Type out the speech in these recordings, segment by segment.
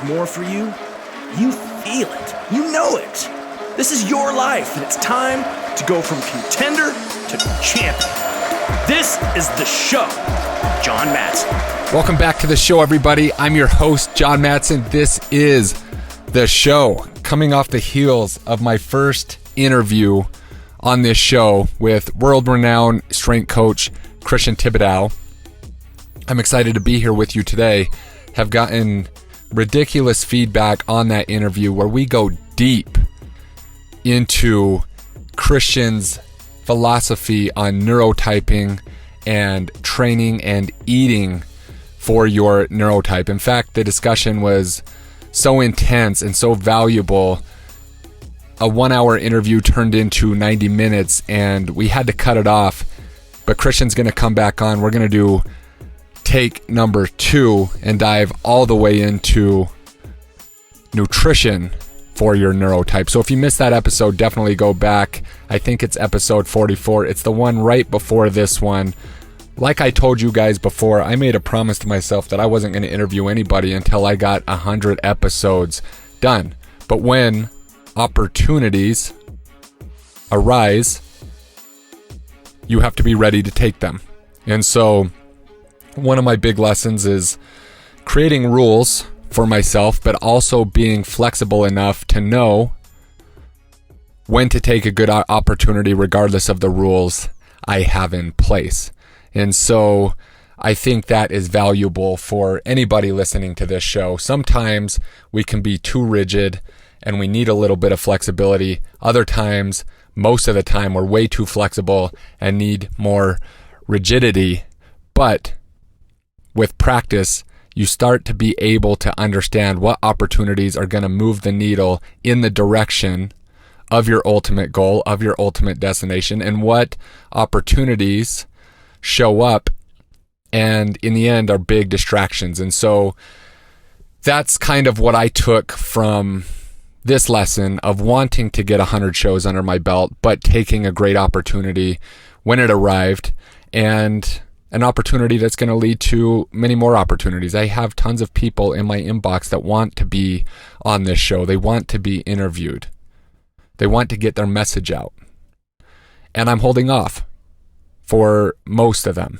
more for you, you feel it. You know it. This is your life, and it's time to go from contender to champion. This is The Show with John Madsen. Welcome back to The Show, everybody. I'm your host, John Madsen. This is The Show, coming off the heels of my first interview on this show with world-renowned strength coach Christian Thibodeau. I'm excited to be here with you today. Have gotten ridiculous feedback on that interview where we go deep into Christian's philosophy on neurotyping and training and eating for your neurotype. In fact, the discussion was so intense and so valuable. A 1-hour interview turned into 90 minutes and we had to cut it off. But Christian's going to come back on. We're going to do take number 2 and dive all the way into nutrition for your neurotype. So if you missed that episode, definitely go back. I think it's episode 44. It's the one right before this one. Like I told you guys before, I made a promise to myself that I wasn't going to interview anybody until I got 100 episodes done. But when opportunities arise, you have to be ready to take them. And so one of my big lessons is creating rules for myself, but also being flexible enough to know when to take a good opportunity regardless of the rules I have in place. And so I think that is valuable for anybody listening to this show. Sometimes we can be too rigid and we need a little bit of flexibility. Other times, most of the time, we're way too flexible and need more rigidity. But with practice, you start to be able to understand what opportunities are going to move the needle in the direction of your ultimate goal, of your ultimate destination, and what opportunities show up and in the end are big distractions. And so that's kind of what I took from this lesson of wanting to get 100 shows under my belt, but taking a great opportunity when it arrived, and an opportunity that's going to lead to many more opportunities. I have tons of people in my inbox that want to be on this show. They want to be interviewed. They want to get their message out. And I'm holding off for most of them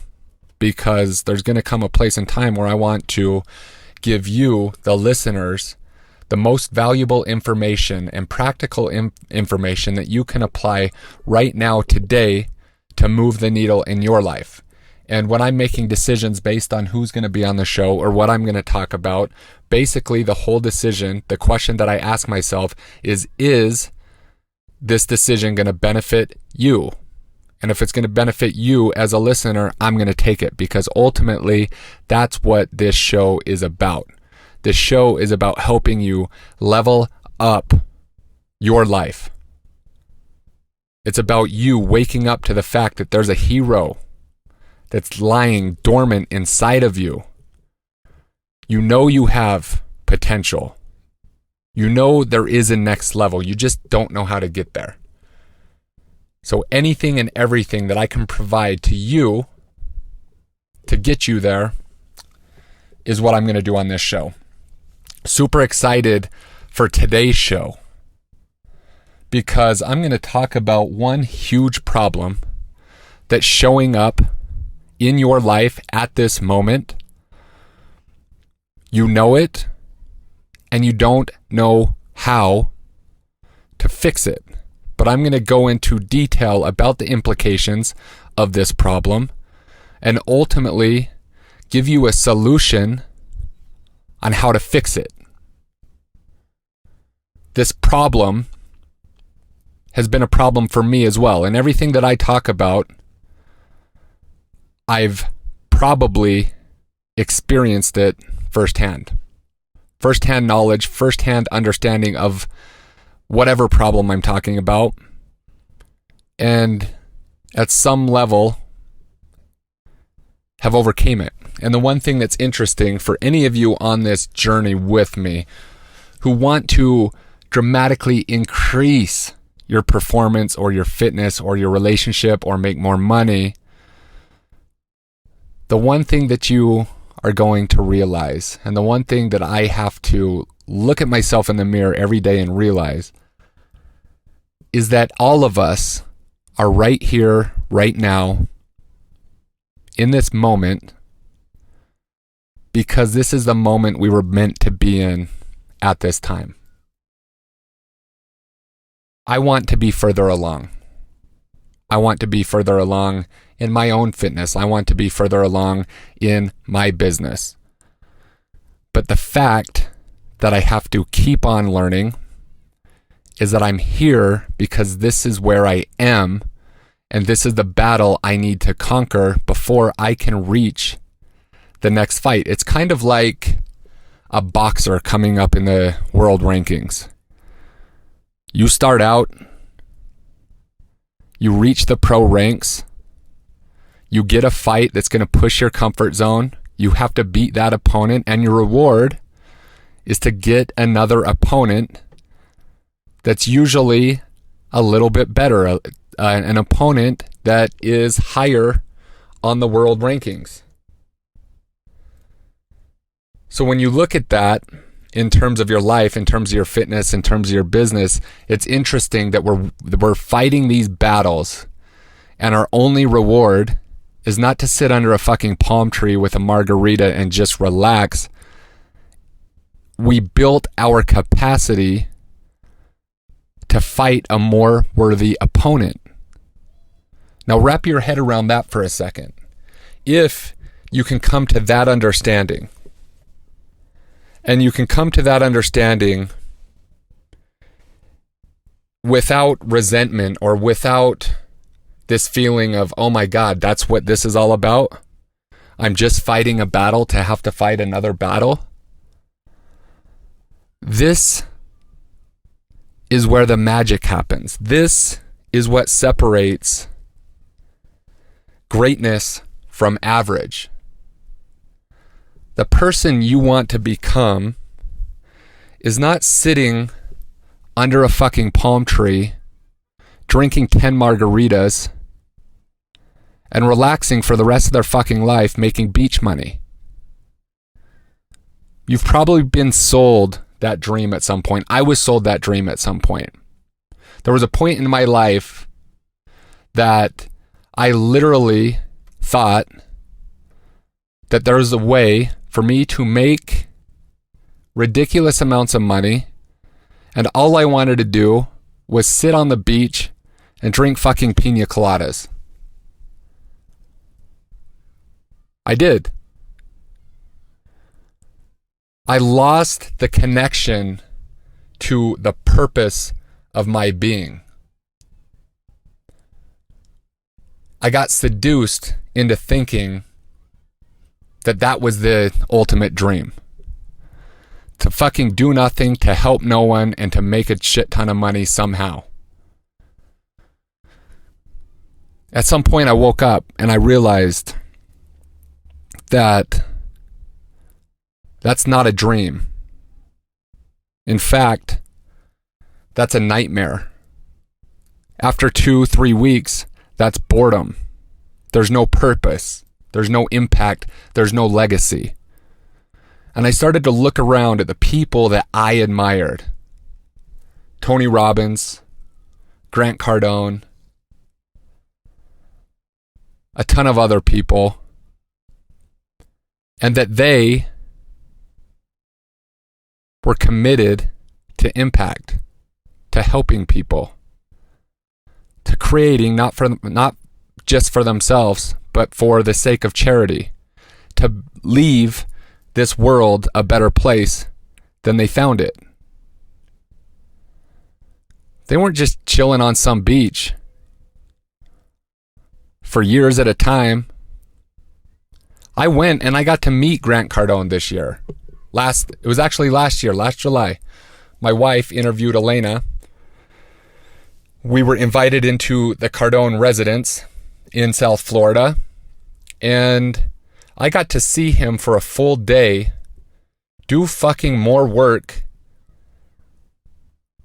because there's going to come a place in time where I want to give you, the listeners, the most valuable information and practical information that you can apply right now, today, to move the needle in your life. And when I'm making decisions based on who's going to be on the show or what I'm going to talk about, basically the whole decision, the question that I ask myself is this decision going to benefit you? And if it's going to benefit you as a listener, I'm going to take it, because ultimately that's what this show is about. This show is about helping you level up your life. It's about you waking up to the fact that there's a hero that's lying dormant inside of you. You know you have potential. You know there is a next level. You just don't know how to get there. So anything and everything that I can provide to you to get you there is what I'm going to do on this show. Super excited for today's show because I'm going to talk about one huge problem that's showing up in your life at this moment. You know it, and you don't know how to fix it. But I'm going to go into detail about the implications of this problem and ultimately give you a solution on how to fix it. This problem has been a problem for me as well, and everything that I talk about, I've probably experienced it firsthand. Firsthand knowledge, firsthand understanding of whatever problem I'm talking about. And at some level, have overcame it. And the one thing that's interesting for any of you on this journey with me who want to dramatically increase your performance or your fitness or your relationship or make more money, the one thing that you are going to realize, and the one thing that I have to look at myself in the mirror every day and realize is that all of us are right here, right now, in this moment, because this is the moment we were meant to be in at this time. I want to be further along. I want to be further along in my own fitness. I want to be further along in my business. But the fact that I have to keep on learning is that I'm here because this is where I am, and this is the battle I need to conquer before I can reach the next fight. It's kind of like a boxer coming up in the world rankings. You start out, you reach the pro ranks, you get a fight that's going to push your comfort zone, you have to beat that opponent, and your reward is to get another opponent that's usually a little bit better, an opponent that is higher on the world rankings. So when you look at that in terms of your life, in terms of your fitness, in terms of your business, it's interesting that we're fighting these battles, and our only reward is not to sit under a fucking palm tree with a margarita and just relax. We built our capacity to fight a more worthy opponent. Now wrap your head around that for a second. If you can come to that understanding, and you can come to that understanding without resentment or without this feeling of, oh my God, that's what this is all about. I'm just fighting a battle to have to fight another battle. This is where the magic happens. This is what separates greatness from average. The person you want to become is not sitting under a fucking palm tree, drinking 10 margaritas, and relaxing for the rest of their fucking life making beach money. You've probably been sold that dream at some point. I was sold that dream at some point. There was a point in my life that I literally thought that there was a way for me to make ridiculous amounts of money, and all I wanted to do was sit on the beach and drink fucking pina coladas. I did. I lost the connection to the purpose of my being. I got seduced into thinking that was the ultimate dream. To fucking do nothing, to help no one, and to make a shit ton of money somehow. At some point I woke up and I realized that that's not a dream. In fact, that's a nightmare. After 2-3 weeks, that's boredom. There's no purpose. There's no impact. There's no legacy. And I started to look around at the people that I admired. Tony Robbins, Grant Cardone, a ton of other people. And that they were committed to impact, to helping people, to creating not just for themselves, but for the sake of charity, to leave this world a better place than they found it. They weren't just chilling on some beach for years at a time. I went and I got to meet Grant Cardone this year. It was actually last July. My wife interviewed Elena. We were invited into the Cardone residence in South Florida, and I got to see him for a full day do fucking more work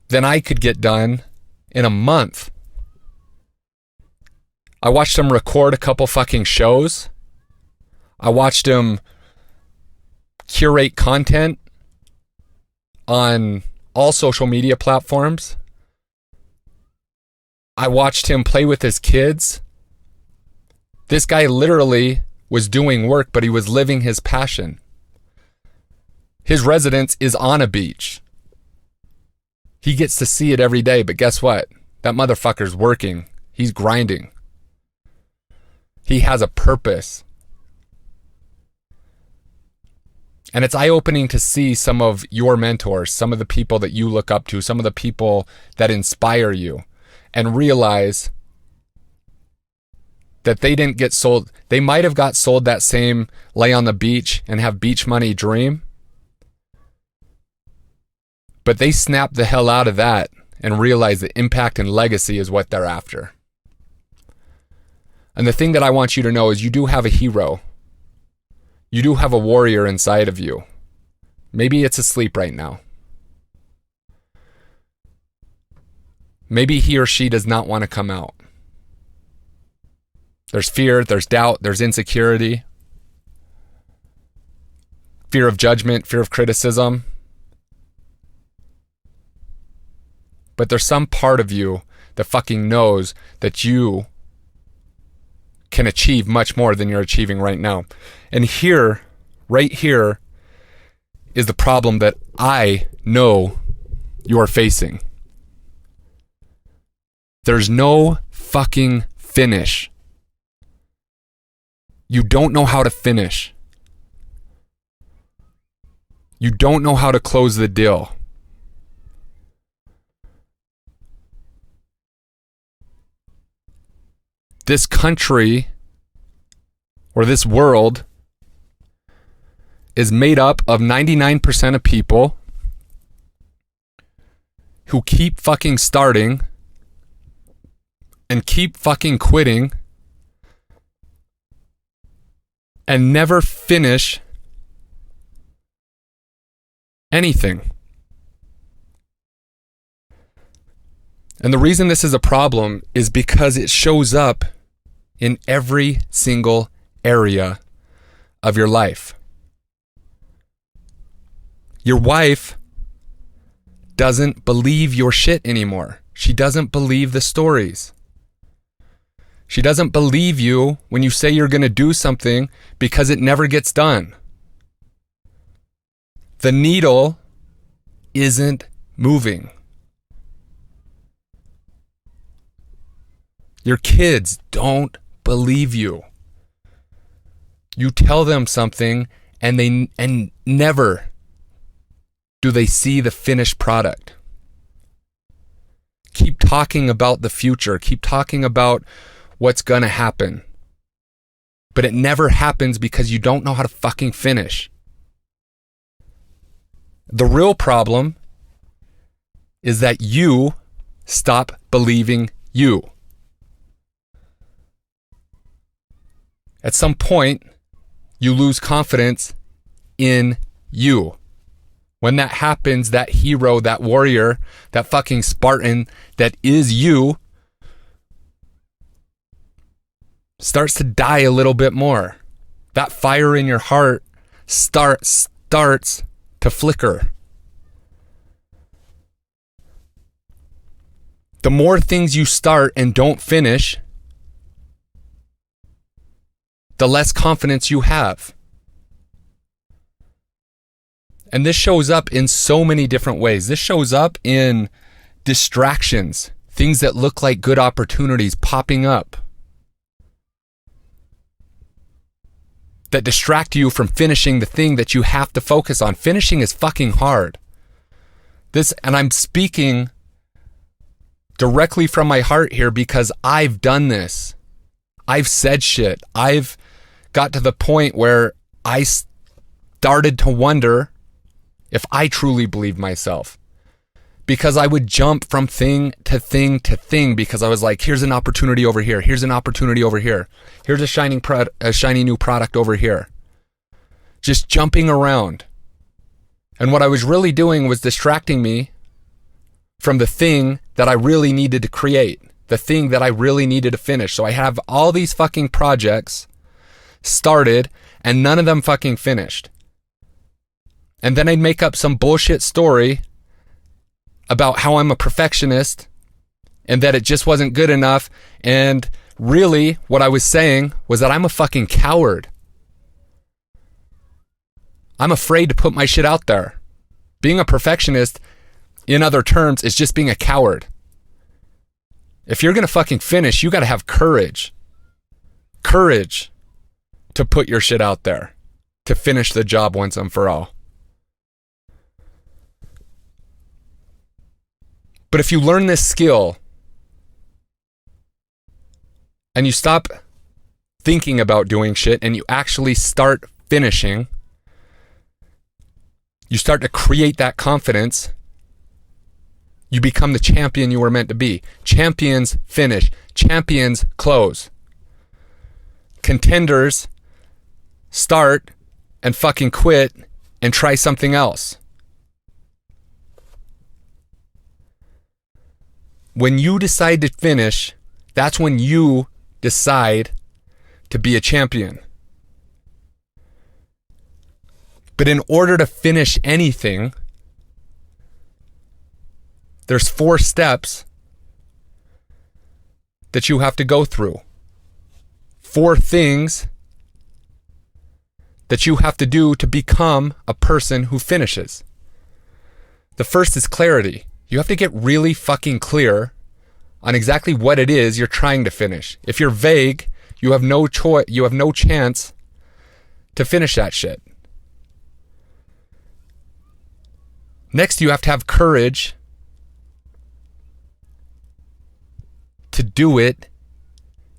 than I could get done in a month. I watched him record a couple fucking shows. I watched him curate content. on all social media platforms. I watched him play with his kids. This guy literally was doing work, but he was living his passion. His residence is on a beach. He gets to see it every day, but guess what? That motherfucker's working. He's grinding. He has a purpose. And it's eye-opening to see some of your mentors, some of the people that you look up to, some of the people that inspire you, and realize that they didn't get sold. They might have got sold that same lay on the beach and have beach money dream, but they snapped the hell out of that and realized that impact and legacy is what they're after. And the thing that I want you to know is you do have a hero. You do have a warrior inside of you. Maybe it's asleep right now. Maybe he or she does not want to come out. There's fear, there's doubt, there's insecurity, fear of judgment, fear of criticism. But there's some part of you that fucking knows that you can achieve much more than you're achieving right now. And here, right here, is the problem that I know you're facing. There's no fucking finish. You don't know how to finish. You don't know how to close the deal. This country or this world is made up of 99% of people who keep fucking starting and keep fucking quitting and never finish anything. And the reason this is a problem is because it shows up in every single area of your life. Your wife doesn't believe your shit anymore. She doesn't believe the stories. She doesn't believe you when you say you're going to do something because it never gets done. The needle isn't moving. Your kids don't believe you. You tell them something and never do they see the finished product. Keep talking about the future. Keep talking about what's going to happen. But it never happens because you don't know how to fucking finish. The real problem is that you stop believing you. At some point, you lose confidence in you. When that happens, that hero, that warrior, that fucking Spartan that is you starts to die a little bit more. That fire in your heart starts to flicker. The more things you start and don't finish, the less confidence you have. And this shows up in so many different ways. This shows up in distractions, things that look like good opportunities popping up that distract you from finishing the thing that you have to focus on. Finishing is fucking hard. And I'm speaking directly from my heart here because I've done this. I've said shit. I've got to the point where I started to wonder if I truly believed myself, because I would jump from thing to thing to thing because I was like, here's an opportunity over here. Here's an opportunity over here. Here's a shiny new product over here. Just jumping around. And what I was really doing was distracting me from the thing that I really needed to create, the thing that I really needed to finish. So I have all these fucking projects started and none of them fucking finished. And then I'd make up some bullshit story about how I'm a perfectionist and that it just wasn't good enough. And really, what I was saying was that I'm a fucking coward. I'm afraid to put my shit out there. Being a perfectionist, in other terms, is just being a coward. If you're going to fucking finish, you got to have courage. Courage to put your shit out there, to finish the job once and for all. But if you learn this skill and you stop thinking about doing shit and you actually start finishing, you start to create that confidence, you become the champion you were meant to be. Champions finish. Champions close. Contenders start and fucking quit and try something else. When you decide to finish, that's when you decide to be a champion. But in order to finish anything, there's 4 steps that you have to go through. 4 things that you have to do to become a person who finishes. The first is clarity. You have to get really fucking clear on exactly what it is you're trying to finish. If you're vague, you have no choice, you have no chance to finish that shit. Next, you have to have courage to do it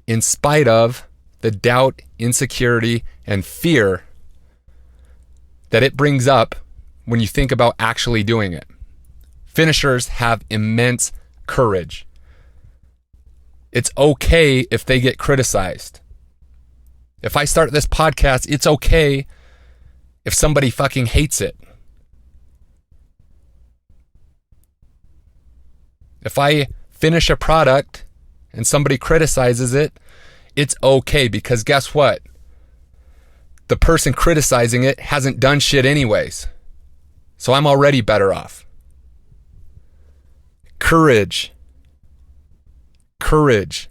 in spite of the doubt, insecurity, and fear that it brings up when you think about actually doing it. Finishers have immense courage. It's okay if they get criticized. If I start this podcast, it's okay if somebody fucking hates it. If I finish a product and somebody criticizes it, it's okay, because guess what? The person criticizing it hasn't done shit anyways. So I'm already better off. Courage. Courage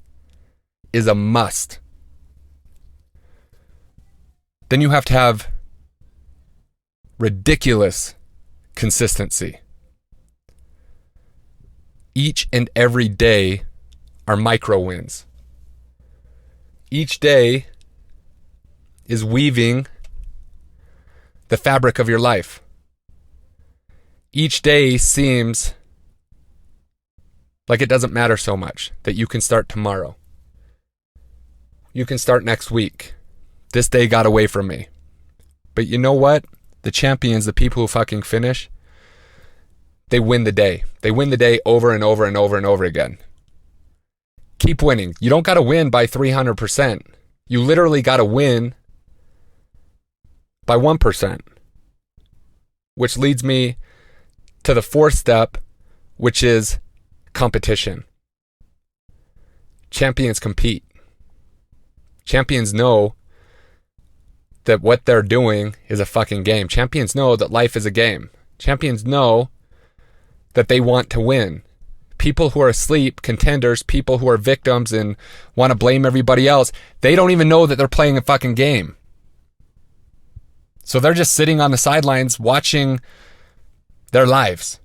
is a must. Then you have to have ridiculous consistency. Each and every day are micro wins. Each day is weaving the fabric of your life. Each day seems like it doesn't matter so much, that you can start tomorrow. You can start next week. This day got away from me. But you know what? The champions, the people who fucking finish, they win the day. They win the day over and over and over and over again. Keep winning. You don't got to win by 300%. You literally got to win by 1%. Which leads me to the 4th step, which is competition. Champions compete. Champions know that what they're doing is a fucking game. Champions know that life is a game. Champions know that they want to win. People who are asleep, contenders, people who are victims and want to blame everybody else, they don't even know that they're playing a fucking game. So they're just sitting on the sidelines watching their lives.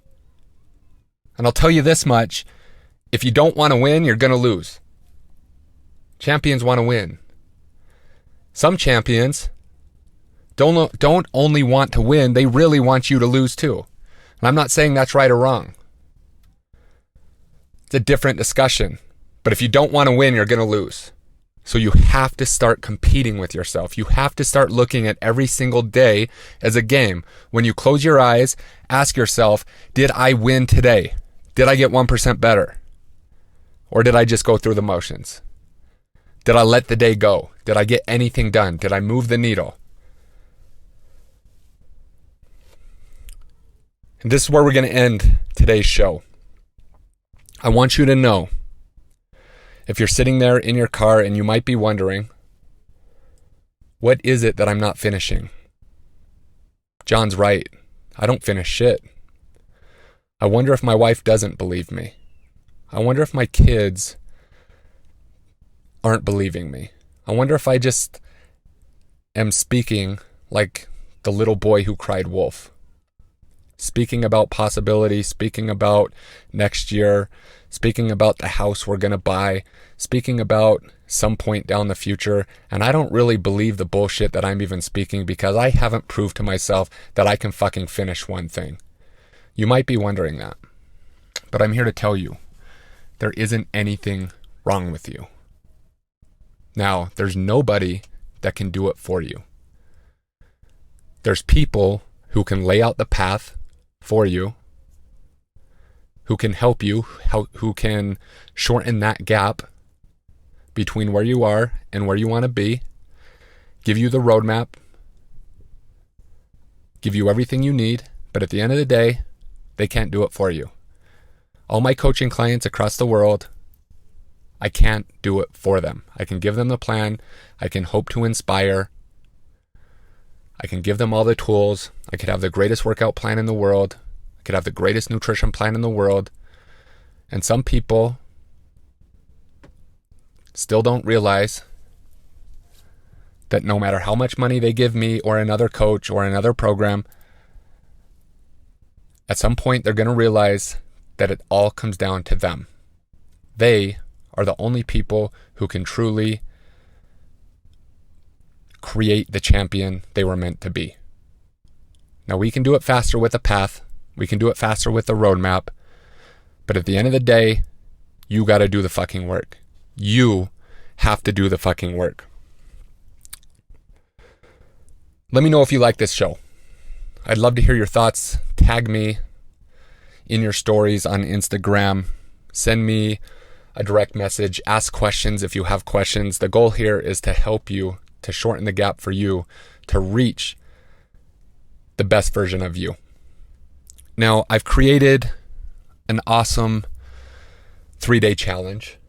And I'll tell you this much, if you don't want to win, you're going to lose. Champions want to win. Some champions don't only want to win, they really want you to lose too. And I'm not saying that's right or wrong. It's a different discussion. But if you don't want to win, you're going to lose. So you have to start competing with yourself. You have to start looking at every single day as a game. When you close your eyes, ask yourself, did I win today? Did I get 1% better? Or did I just go through the motions? Did I let the day go? Did I get anything done? Did I move the needle? And this is where we're going to end today's show. I want you to know, if you're sitting there in your car and you might be wondering, what is it that I'm not finishing? John's right. I don't finish shit. I wonder if my wife doesn't believe me. I wonder if my kids aren't believing me. I wonder if I just am speaking like the little boy who cried wolf. Speaking about possibility, speaking about next year, speaking about the house we're going to buy, speaking about some point down the future, and I don't really believe the bullshit that I'm even speaking because I haven't proved to myself that I can fucking finish one thing. You might be wondering that, but I'm here to tell you, there isn't anything wrong with you. Now, there's nobody that can do it for you. There's people who can lay out the path for you, who can help you, who can shorten that gap between where you are and where you want to be, give you the roadmap, give you everything you need, but at the end of the day, they can't do it for you. All my coaching clients across the world, I can't do it for them. I can give them the plan. I can hope to inspire. I can give them all the tools. I could have the greatest workout plan in the world. I could have the greatest nutrition plan in the world. And some people still don't realize that no matter how much money they give me or another coach or another program, at some point they're going to realize that it all comes down to them. They are the only people who can truly create the champion they were meant to be. Now, we can do it faster with a path. We can do it faster with a roadmap. But at the end of the day, you got to do the fucking work. You have to do the fucking work. Let me know if you like this show. I'd love to hear your thoughts. Tag me in your stories on Instagram. Send me a direct message. Ask questions if you have questions. The goal here is to help you, to shorten the gap for you, to reach the best version of you. Now, I've created an awesome 3-day challenge,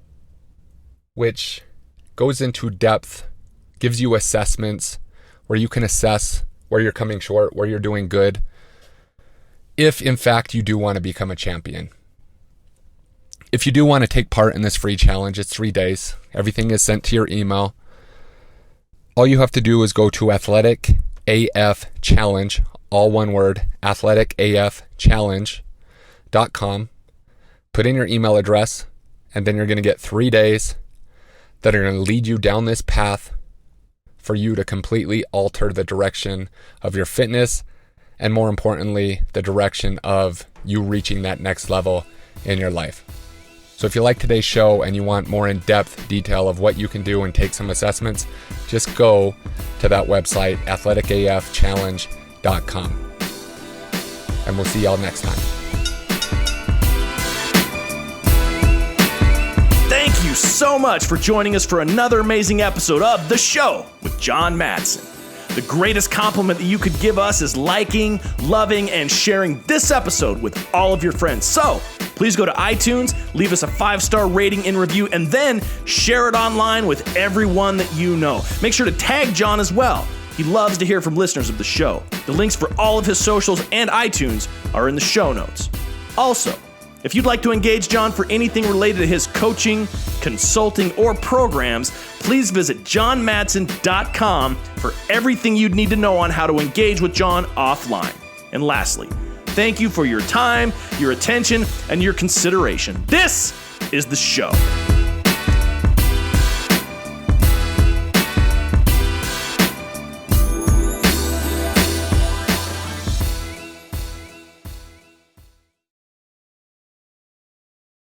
which goes into depth, gives you assessments where you can assess where you're coming short, where you're doing good, if in fact you do want to become a champion. If you do want to take part in this free challenge, it's 3 days. Everything is sent to your email. All you have to do is go to Athletic AF Challenge, all one word, athleticafchallenge.com. Put in your email address, and then you're going to get 3 days that are going to lead you down this path for you to completely alter the direction of your fitness, and more importantly, the direction of you reaching that next level in your life. So if you like today's show and you want more in-depth detail of what you can do and take some assessments, just go to that website, athleticafchallenge.com. And we'll see y'all next time. Thank you so much for joining us for another amazing episode of The Show with John Madsen. The greatest compliment that you could give us is liking, loving, and sharing this episode with all of your friends. So please go to iTunes, leave us a 5-star rating and review, and then share it online with everyone that you know. Make sure to tag John as well. He loves to hear from listeners of the show. The links for all of his socials and iTunes are in the show notes. Also, if you'd like to engage John for anything related to his coaching, consulting, or programs, please visit johnmadsen.com for everything you'd need to know on how to engage with John offline. And lastly, thank you for your time, your attention, and your consideration. This is The Show.